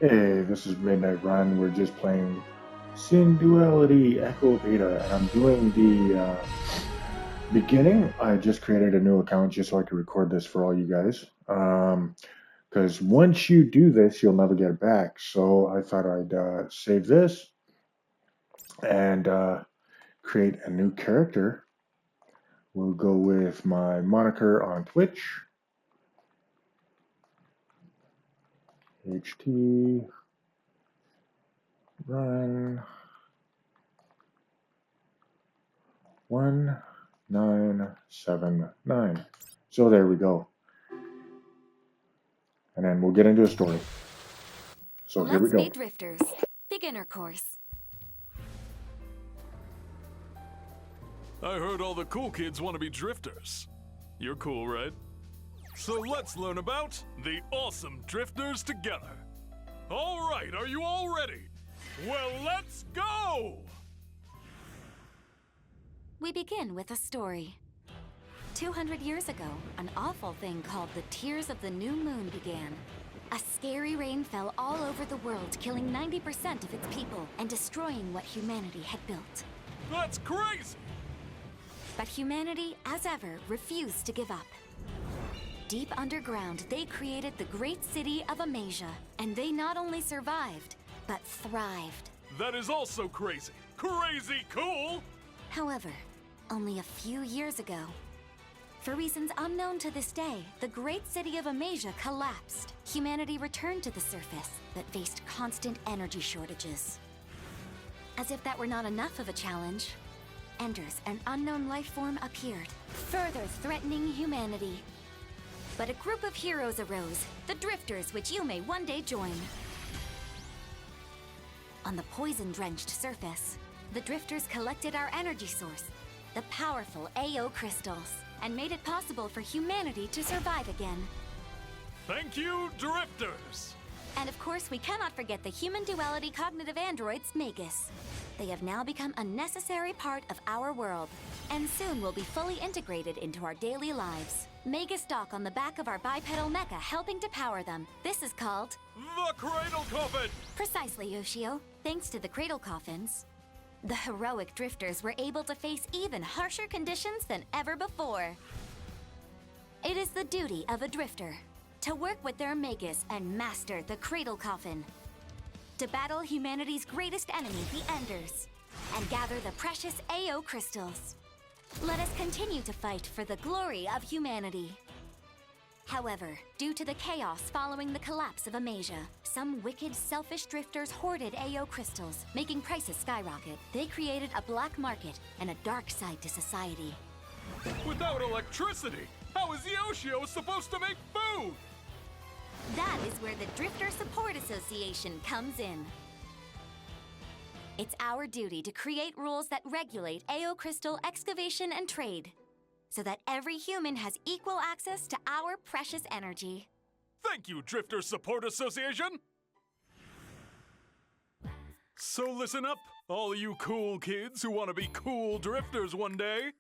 Hey, this is Midnight Run. We're just playing SYNDUALITY Echo of Ada, and I'm doing the beginning. I just created a new account just so I can record this for all you guys. Because once you do this, you'll never get it back. So I thought I'd save this and create a new character. We'll go with my moniker on Twitch. HT Run 1979. So there we go. And then we'll get into a story. So here we Let's go. be drifters. Beginner course. I heard all the cool kids want to be drifters. You're cool, right? So let's learn about the awesome drifters together. All right, are you all ready? Well, let's go! We begin with a story. 200 years ago, an awful thing called the Tears of the New Moon began. A scary rain fell all over the world, killing 90% of its people and destroying what humanity had built. That's crazy! But humanity, as ever, refused to give up. Deep underground, they created the great city of Amasia, and they not only survived, but thrived. That is also crazy. Crazy cool! However, only a few years ago, for reasons unknown to this day, the great city of Amasia collapsed. Humanity returned to the surface, but faced constant energy shortages. As if that were not enough of a challenge, Enders, an unknown life form, appeared, further threatening humanity. But a group of heroes arose, the Drifters, which you may one day join. On the poison-drenched surface, the Drifters collected our energy source, the powerful AO crystals, and made it possible for humanity to survive again. Thank you, drifters! And of course, we cannot forget the human duality cognitive androids, Magus. They have now become a necessary part of our world, and soon will be fully integrated into our daily lives. Magus dock on the back of our bipedal mecha, helping to power them. This is called The Cradle Coffin! Precisely, Yoshio. Thanks to the cradle coffins, the heroic drifters were able to face even harsher conditions than ever before. It is the duty of a drifter to work with their Magus and master the cradle coffin, to battle humanity's greatest enemy, the Enders, and gather the precious AO crystals. Let us continue to fight for the glory of humanity. However, due to the chaos following the collapse of Amasia, some wicked, selfish drifters hoarded AO crystals, making prices skyrocket. They created a black market and a dark side to society. Without electricity, how is Yoshio supposed to make food? That is where the Drifter Support Association comes in. It's our duty to create rules that regulate AO crystal excavation and trade, so that every human has equal access to our precious energy. Thank you, Drifter Support Association! So listen up, all you cool kids who want to be cool drifters one day.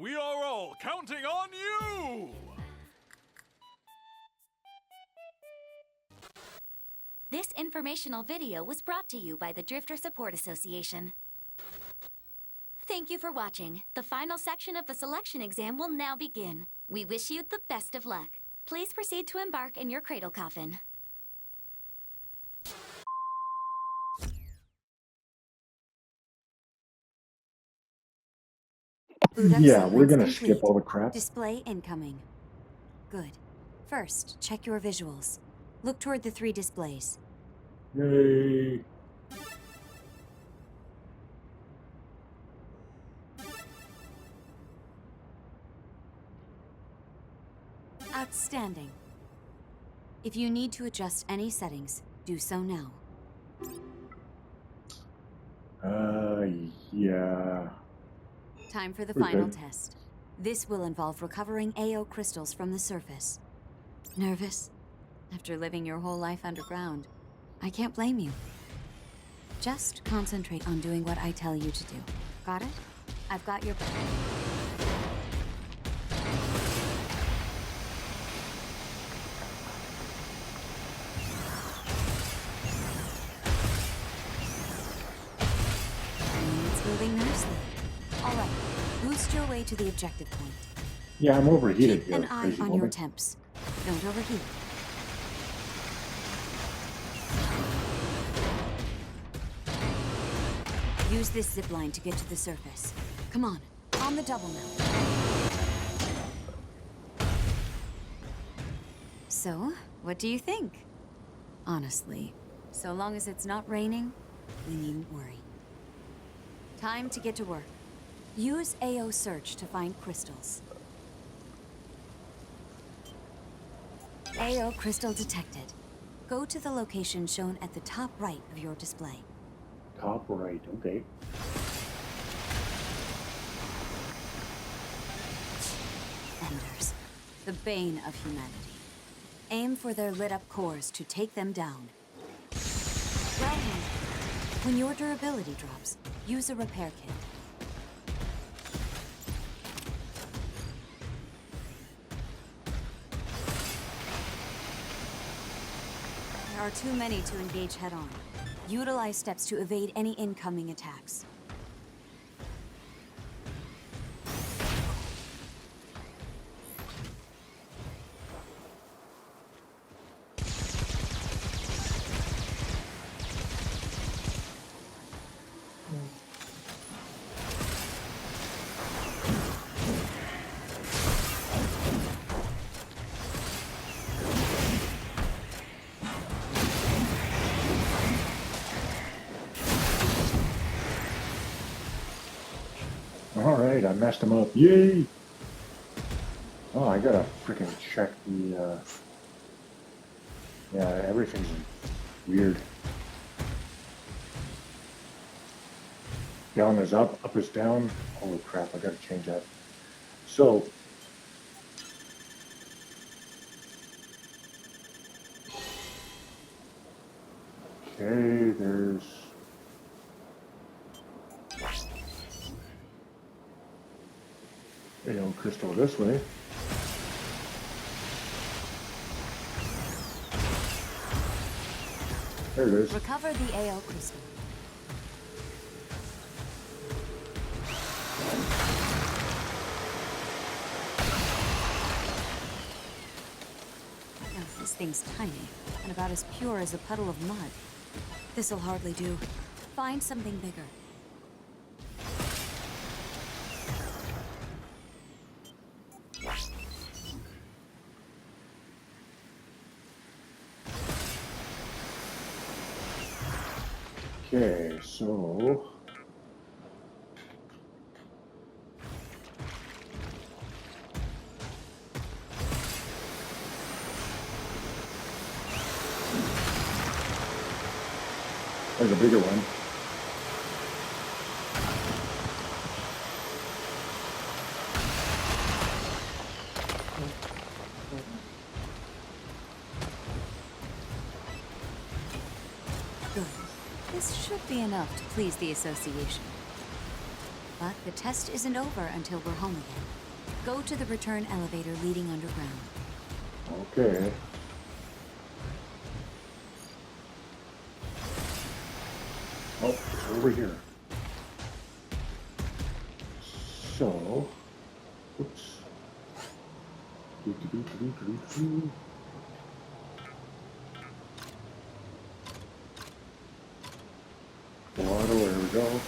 We are all counting on you! This informational video was brought to you by the Drifter Support Association. Thank you for watching. The final section of the selection exam will now begin. We wish you the best of luck. Please proceed to embark in your cradle coffin. Yeah, we're gonna skip all the crap. Display incoming. Good. First, check your visuals. Look toward the 3 displays. Yay! Outstanding. If you need to adjust any settings, do so now. Yeah. Time for the We're final good. test. This will involve recovering AO crystals from the surface. Nervous? After living your whole life underground, I can't blame you. Just concentrate on doing what I tell you to do. Got it? I've got your back. Seriously. Alright, boost your way to the objective point. Yeah, I'm overheated Keep here, an eye crazy on your woman. temps. Don't overheat. Use this zip line to get to the surface. Come on the double now. So, what do you think? Honestly, so long as it's not raining, we needn't worry. Time to get to work. Use AO search to find crystals. AO crystal detected. Go to the location shown at the top right of your display. Top right, okay. Enders, the bane of humanity. Aim for their lit-up cores to take them down. Well handled. When your durability drops, use a repair kit. There are too many to engage head-on. Utilize steps to evade any incoming attacks. Alright, I messed him up. Yay! Oh, I gotta freaking check the, yeah, everything's weird. Down is up is down. Holy crap, I gotta change that. So, okay, there's... crystal this way. There it is. Recover the AO crystal. Oh, this thing's tiny, and about as pure as a puddle of mud. This'll hardly do. Find something bigger. Okay, so... There's a bigger one. Good. This should be enough to please the association. But the test isn't over until we're home again. Go to the return elevator leading underground. Okay. Oh, it's over here. So, oops. Water, there we go.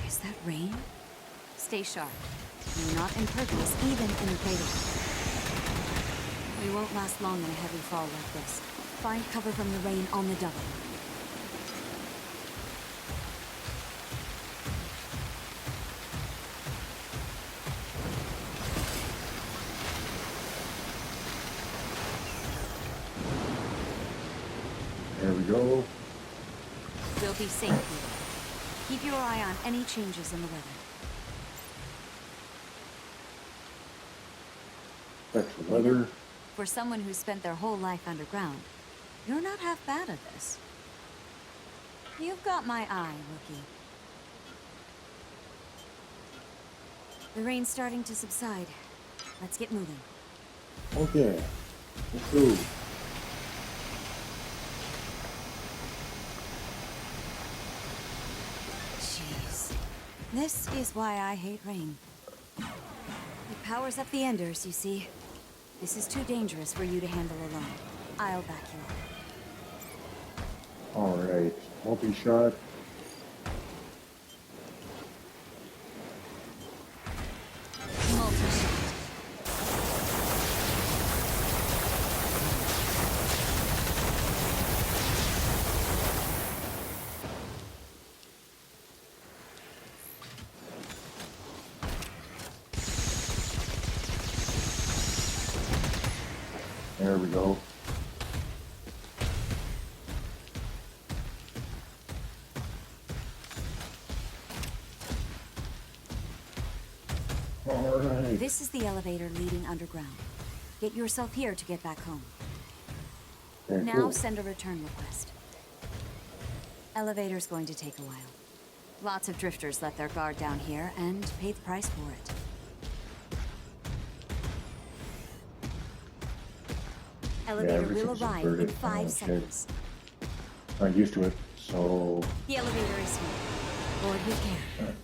Is that rain? Stay sharp. You're not impervious even in the crater. We won't last long in a heavy fall like this. Find cover from the rain on the double. There we go. We'll be safe here. Keep your eye on any changes in the weather. That's the weather. For someone who's spent their whole life underground, you're not half bad at this. You've got my eye, Wookie. The rain's starting to subside. Let's get moving. Okay, let's go. Jeez. This is why I hate rain. It powers up the Enders, you see. This is too dangerous for you to handle alone. I'll back you up. Alright, multi-shot. Multi-shot. There we go. Alright. This is the elevator leading underground. Get yourself here to get back home. Very Now cool. send a return request. Elevator's going to take a while. Lots of drifters let their guard down here and pay the price for it. Elevator will everything's arrive in inverted. 5 Okay. seconds. Not used to it, so The elevator is here. Board with care.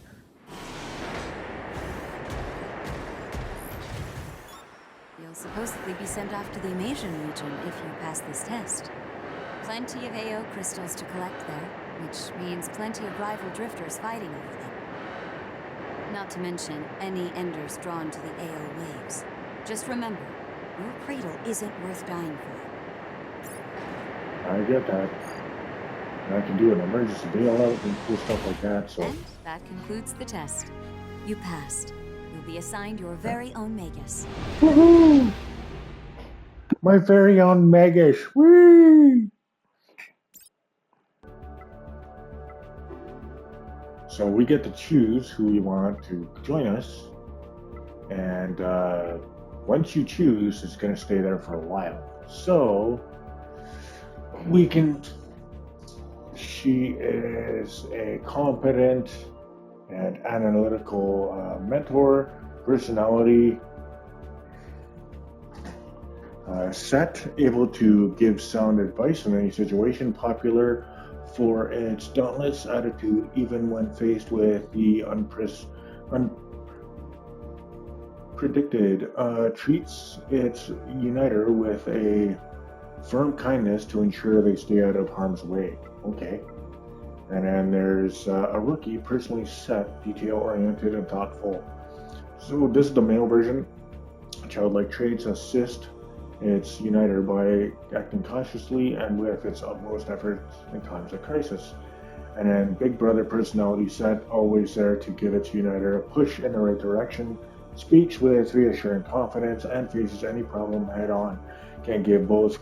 You'll supposedly be sent off to the Amasian region if you pass this test. Plenty of AO crystals to collect there, which means plenty of rival drifters fighting over them. Not to mention any Enders drawn to the AO waves. Just remember, your cradle isn't worth dying for. I get that. And I can do an emergency bailout and cool stuff like that, so And that concludes the test. You passed. You'll be assigned your very own Magus. woohoo! My very own Magus. Whee! So we get to choose who we want to join us, and once you choose, it's going to stay there for a while. So we can. She is a competent and analytical mentor, personality set, able to give sound advice in any situation, popular for its dauntless attitude even when faced with the unpredicted, treats its uniter with a firm kindness to ensure they stay out of harm's way. Okay. And then there's a rookie, personally set, detail-oriented, and thoughtful. So this is the male version. Childlike traits assist its uniter by acting cautiously and with its utmost efforts in times of crisis. And then Big Brother personality set, always there to give its uniter a push in the right direction, speaks with reassuring confidence, and faces any problem head on. Can give both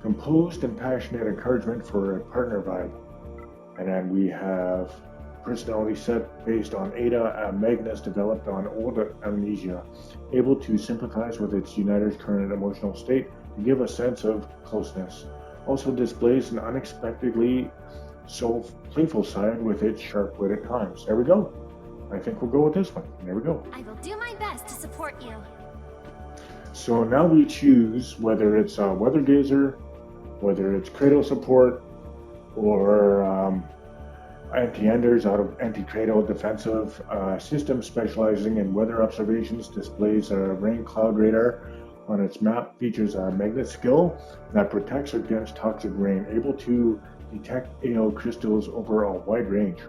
composed and passionate encouragement for a partner vibe. And then we have personality set based on Ada, a Magnus developed on old amnesia, able to sympathize with its uniter's current emotional state to give a sense of closeness. Also displays an unexpectedly so playful side with its sharp-witted times. There we go. I think we'll go with this one. There we go. I will do my best to support you. So now we choose whether it's a weather gazer, whether it's cradle support, or anti-enders out of anti-cradle defensive system specializing in weather observations, displays a rain cloud radar on its map, features a magnet skill that protects against toxic rain, able to detect AO crystals over a wide range.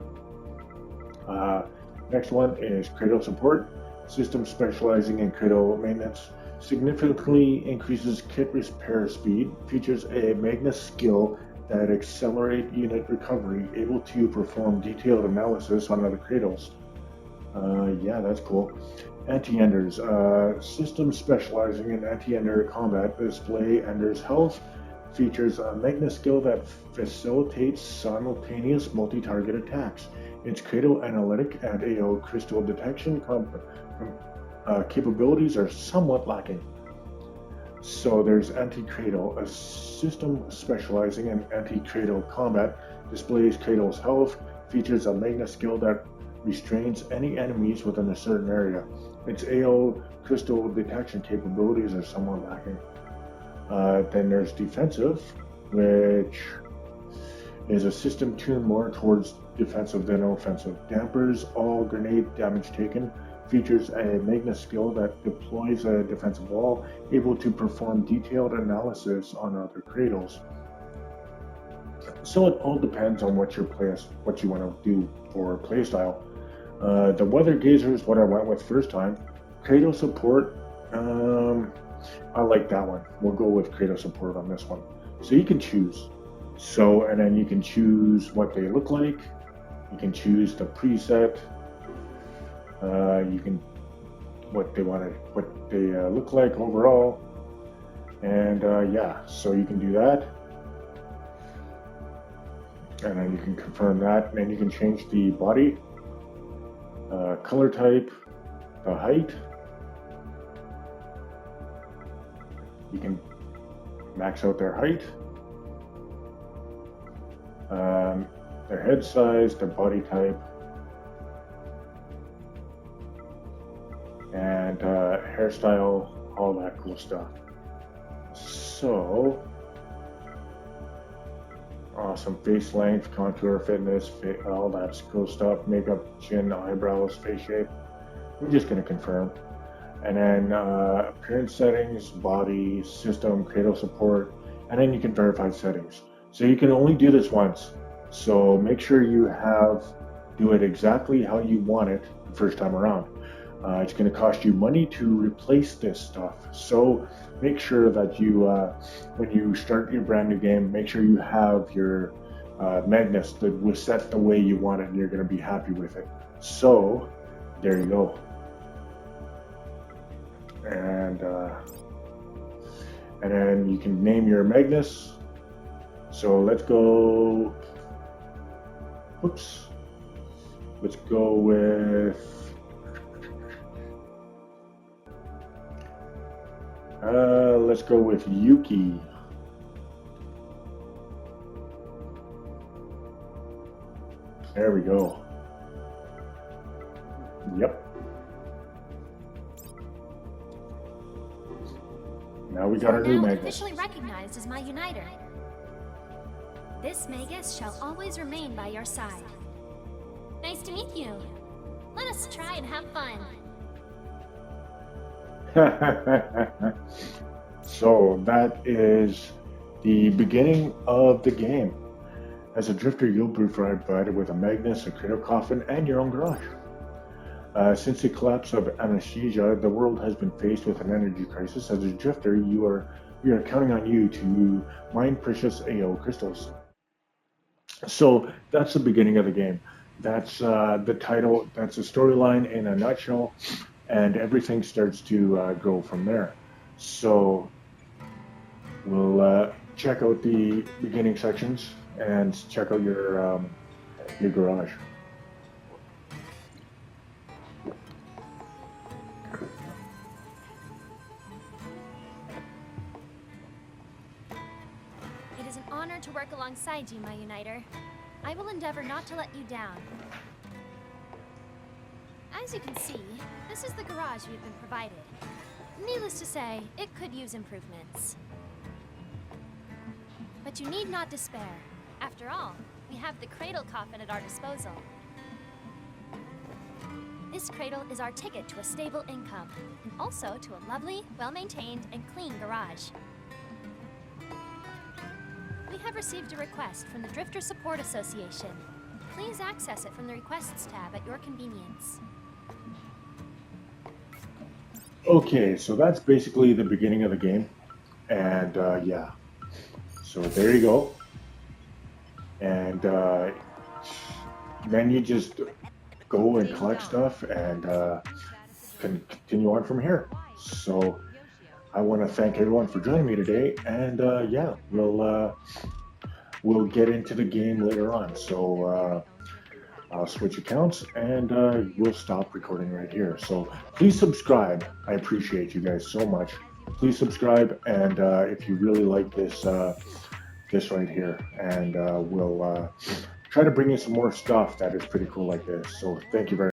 Next one is cradle support, system specializing in cradle maintenance, significantly increases kit repair speed, features a Magnus skill that accelerate unit recovery, able to perform detailed analysis on other cradles. Yeah, that's cool. Anti-Enders, system specializing in anti-ender combat, display Ender's health, features a Magnus skill that facilitates simultaneous multi-target attacks. Its cradle analytic and AO crystal detection capabilities are somewhat lacking. So there's anti-cradle, a system specializing in anti-cradle combat, displays Kratos' health, features a Magna skill that restrains any enemies within a certain area. Its AO crystal detection capabilities are somewhat lacking. Then there's defensive, which is a system tuned more towards defensive than offensive. Dampers all grenade damage taken. Features a Magna skill that deploys a defensive wall, able to perform detailed analysis on other Kratos. So it all depends on what you want to do for playstyle. The Weather Gazer is what I went with first time. Kratos support, I like that one. We'll go with Kratos support on this one. So you can choose. And then you can choose what they look like. You can choose the preset. You can what they look like overall. And yeah, so you can do that. And then you can confirm that. And then you can change the body, color type, the height. You can max out their height, their head size, their body type, and hairstyle, all that cool stuff. So, awesome. Face length, contour, fitness, all that cool stuff. Makeup, chin, eyebrows, face shape. I'm just going to confirm. And then appearance settings, body, system, Kratos support, and then you can verify settings. So you can only do this once. So make sure you do it exactly how you want it the first time around. It's going to cost you money to replace this stuff. So make sure that you, when you start your brand new game, make sure you have your Magnus that was set the way you want it, and you're going to be happy with it. So there you go. And then you can name your Magnus. So let's go. Whoops. Let's go with. Let's go with Yuki. There we go. Yep. Now we got our new Magus. Officially recognized as my uniter. This Magus shall always remain by your side. Nice to meet you. Let us try and have fun. So that is the beginning of the game. As a drifter, you'll be provided with a Magnus, a cradle coffin, and your own garage. Since the collapse of anesthesia, the world has been faced with an energy crisis. As a drifter, we are counting on you to mine precious AO crystals. So that's the beginning of the game. That's the title. That's the storyline in a nutshell, and everything starts to go from there. So we'll check out the beginning sections and check out your garage. It is an honor to work alongside you, my uniter. I will endeavor not to let you down. As you can see, this is the garage we've been provided. Needless to say, it could use improvements. But you need not despair. After all, we have the cradle coffin at our disposal. This cradle is our ticket to a stable income, and also to a lovely, well-maintained, and clean garage. We have received a request from the Drifter Support Association. Please access it from the Requests tab at your convenience. Okay, so that's basically the beginning of the game, and yeah, so there you go, and then you just go and collect stuff and can continue on from here. So I want to thank everyone for joining me today, and yeah, we'll get into the game later on. So I'll switch accounts and we'll stop recording right here. So please subscribe. I appreciate you guys so much. Please subscribe, and if you really like this this right here, and we'll try to bring you some more stuff that is pretty cool like this. So thank you very much.